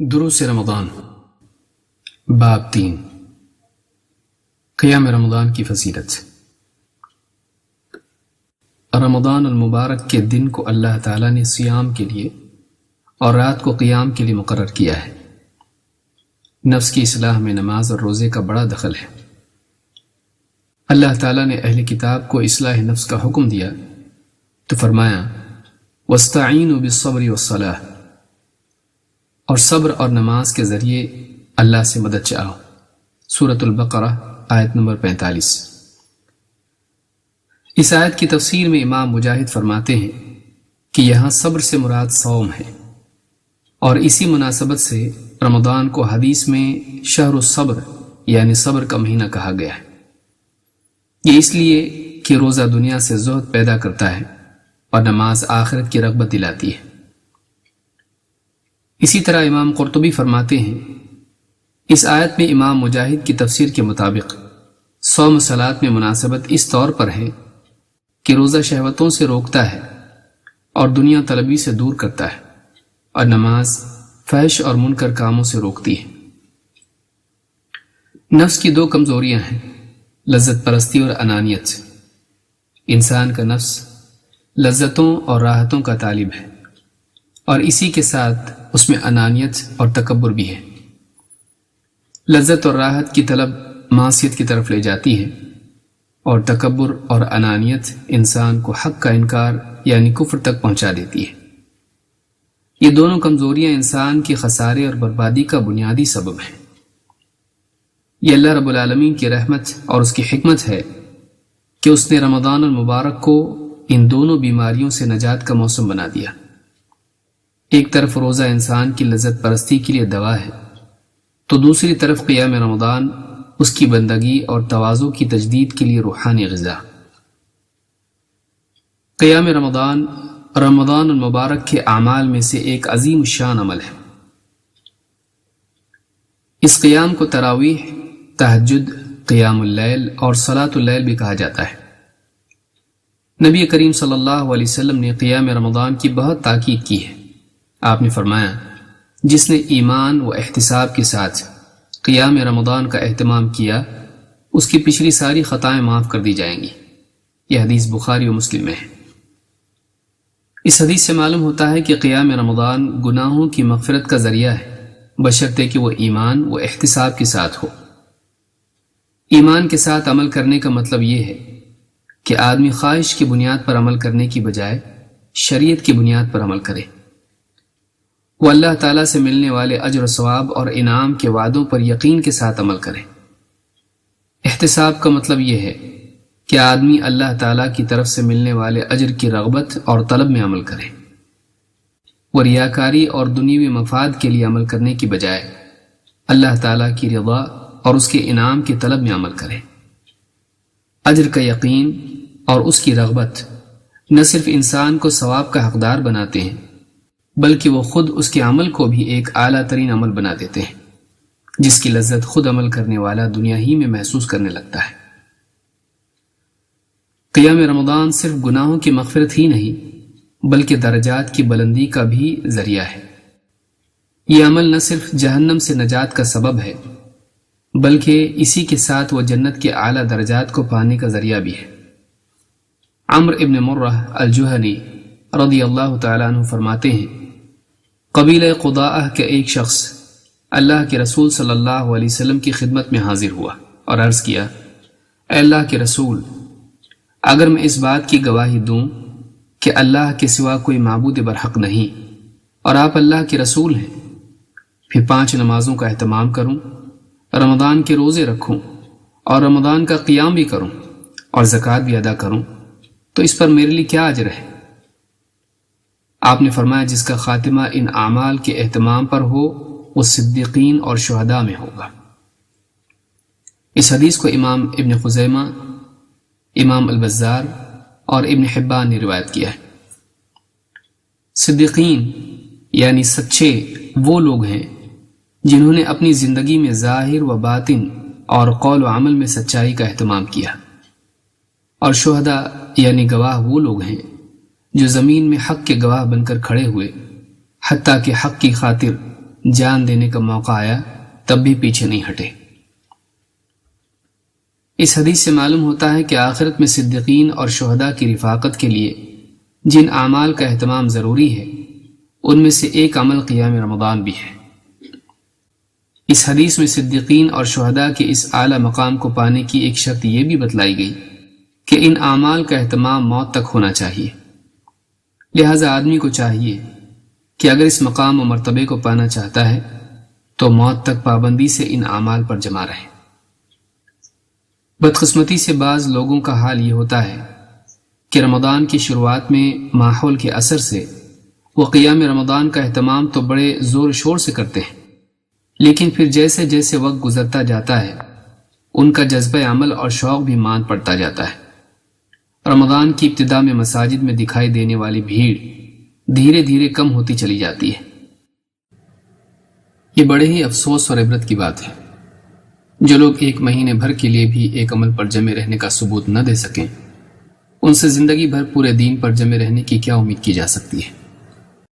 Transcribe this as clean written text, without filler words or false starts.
دروس رمضان باب 3 قیام رمضان کی فضیلت۔ رمضان المبارک کے دن کو اللہ تعالیٰ نے صیام کے لیے اور رات کو قیام کے لیے مقرر کیا ہے۔ نفس کی اصلاح میں نماز اور روزے کا بڑا دخل ہے۔ اللہ تعالیٰ نے اہل کتاب کو اصلاح نفس کا حکم دیا تو فرمایا وَاسْتَعِینُوا بِالصَّبْرِ وَالصَّلَاةِ، اور صبر اور نماز کے ذریعے اللہ سے مدد چاہو۔ سورۃ البقرہ آیت نمبر 45۔ اس آیت کی تفسیر میں امام مجاہد فرماتے ہیں کہ یہاں صبر سے مراد صوم ہے، اور اسی مناسبت سے رمضان کو حدیث میں شہر الصبر یعنی صبر کا مہینہ کہا گیا ہے۔ یہ اس لیے کہ روزہ دنیا سے زہد پیدا کرتا ہے اور نماز آخرت کی رغبت دلاتی ہے۔ اسی طرح امام قرطبی فرماتے ہیں اس آیت میں امام مجاہد کی تفسیر کے مطابق صوم صلات میں مناسبت اس طور پر ہے کہ روزہ شہوتوں سے روکتا ہے اور دنیا طلبی سے دور کرتا ہے، اور نماز فحش اور منکر کاموں سے روکتی ہے۔ نفس کی دو کمزوریاں ہیں، لذت پرستی اور انانیت۔ انسان کا نفس لذتوں اور راحتوں کا طالب ہے، اور اسی کے ساتھ اس میں انانیت اور تکبر بھی ہے۔ لذت اور راحت کی طلب معصیت کی طرف لے جاتی ہے، اور تکبر اور انانیت انسان کو حق کا انکار یعنی کفر تک پہنچا دیتی ہے۔ یہ دونوں کمزوریاں انسان کی خسارے اور بربادی کا بنیادی سبب ہیں۔ یہ اللہ رب العالمین کی رحمت اور اس کی حکمت ہے کہ اس نے رمضان المبارک کو ان دونوں بیماریوں سے نجات کا موسم بنا دیا۔ ایک طرف روزہ انسان کی لذت پرستی کے لیے دوا ہے، تو دوسری طرف قیام رمضان اس کی بندگی اور تواضع کی تجدید کے لیے روحانی غذا۔ قیام رمضان رمضان المبارک کے اعمال میں سے ایک عظیم الشان عمل ہے۔ اس قیام کو تراویح، تہجد، قیام اللیل اور صلاۃ اللیل بھی کہا جاتا ہے۔ نبی کریم صلی اللہ علیہ وسلم نے قیام رمضان کی بہت تاکید کی ہے۔ آپ نے فرمایا جس نے ایمان و احتساب کے ساتھ قیام رمضان کا اہتمام کیا اس کی پچھلی ساری خطائیں معاف کر دی جائیں گی۔ یہ حدیث بخاری و مسلم میں ہے۔ اس حدیث سے معلوم ہوتا ہے کہ قیام رمضان گناہوں کی مغفرت کا ذریعہ ہے، بشرطے کہ وہ ایمان و احتساب کے ساتھ ہو۔ ایمان کے ساتھ عمل کرنے کا مطلب یہ ہے کہ آدمی خواہش کی بنیاد پر عمل کرنے کی بجائے شریعت کی بنیاد پر عمل کرے۔ وہ اللہ تعالیٰ سے ملنے والے اجر و ثواب اور انعام کے وعدوں پر یقین کے ساتھ عمل کرے۔ احتساب کا مطلب یہ ہے کہ آدمی اللہ تعالیٰ کی طرف سے ملنے والے اجر کی رغبت اور طلب میں عمل کرے۔ وہ ریاکاری اور دنیوی مفاد کے لیے عمل کرنے کی بجائے اللہ تعالیٰ کی رضا اور اس کے انعام کی طلب میں عمل کرے۔ اجر کا یقین اور اس کی رغبت نہ صرف انسان کو ثواب کا حقدار بناتے ہیں بلکہ وہ خود اس کے عمل کو بھی ایک اعلیٰ ترین عمل بنا دیتے ہیں، جس کی لذت خود عمل کرنے والا دنیا ہی میں محسوس کرنے لگتا ہے۔ قیام رمضان صرف گناہوں کی مغفرت ہی نہیں بلکہ درجات کی بلندی کا بھی ذریعہ ہے۔ یہ عمل نہ صرف جہنم سے نجات کا سبب ہے بلکہ اسی کے ساتھ وہ جنت کے اعلیٰ درجات کو پانے کا ذریعہ بھی ہے۔ عمرو ابن مرہ الجہنی رضی اللہ تعالیٰ عنہ فرماتے ہیں قبیلہ قضاء کا ایک شخص اللہ کے رسول صلی اللہ علیہ وسلم کی خدمت میں حاضر ہوا اور عرض کیا، اے اللہ کے رسول، اگر میں اس بات کی گواہی دوں کہ اللہ کے سوا کوئی معبود برحق نہیں اور آپ اللہ کے رسول ہیں، پھر 5 نمازوں کا اہتمام کروں، رمضان کے روزے رکھوں اور رمضان کا قیام بھی کروں اور زکوٰۃ بھی ادا کروں، تو اس پر میرے لیے کیا اجر ہے؟ آپ نے فرمایا جس کا خاتمہ ان اعمال کے اہتمام پر ہو وہ صدیقین اور شہداء میں ہوگا۔ اس حدیث کو امام ابن خزیمہ، امام البزار اور ابن حبان نے روایت کیا ہے۔ صدیقین یعنی سچے وہ لوگ ہیں جنہوں نے اپنی زندگی میں ظاہر و باطن اور قول و عمل میں سچائی کا اہتمام کیا، اور شہداء یعنی گواہ وہ لوگ ہیں جو زمین میں حق کے گواہ بن کر کھڑے ہوئے، حتیٰ کہ حق کی خاطر جان دینے کا موقع آیا تب بھی پیچھے نہیں ہٹے۔ اس حدیث سے معلوم ہوتا ہے کہ آخرت میں صدیقین اور شہداء کی رفاقت کے لیے جن اعمال کا اہتمام ضروری ہے ان میں سے ایک عمل قیام رمضان بھی ہے۔ اس حدیث میں صدیقین اور شہداء کے اس اعلیٰ مقام کو پانے کی ایک شرط یہ بھی بتلائی گئی کہ ان اعمال کا اہتمام موت تک ہونا چاہیے۔ لہذا آدمی کو چاہیے کہ اگر اس مقام و مرتبے کو پانا چاہتا ہے تو موت تک پابندی سے ان اعمال پر جمع رہے۔ بدقسمتی سے بعض لوگوں کا حال یہ ہوتا ہے کہ رمضان کی شروعات میں ماحول کے اثر سے وہ قیام رمضان کا اہتمام تو بڑے زور و شور سے کرتے ہیں، لیکن پھر جیسے جیسے وقت گزرتا جاتا ہے ان کا جذبہ عمل اور شوق بھی ماند پڑتا جاتا ہے۔ رمضان کی ابتدا میں مساجد میں دکھائی دینے والی بھیڑ دھیرے دھیرے کم ہوتی چلی جاتی ہے۔ یہ بڑے ہی افسوس اور عبرت کی بات ہے۔ جو لوگ ایک مہینے بھر کے لیے بھی ایک عمل پر جمے رہنے کا ثبوت نہ دے سکیں، ان سے زندگی بھر پورے دین پر جمے رہنے کی کیا امید کی جا سکتی ہے؟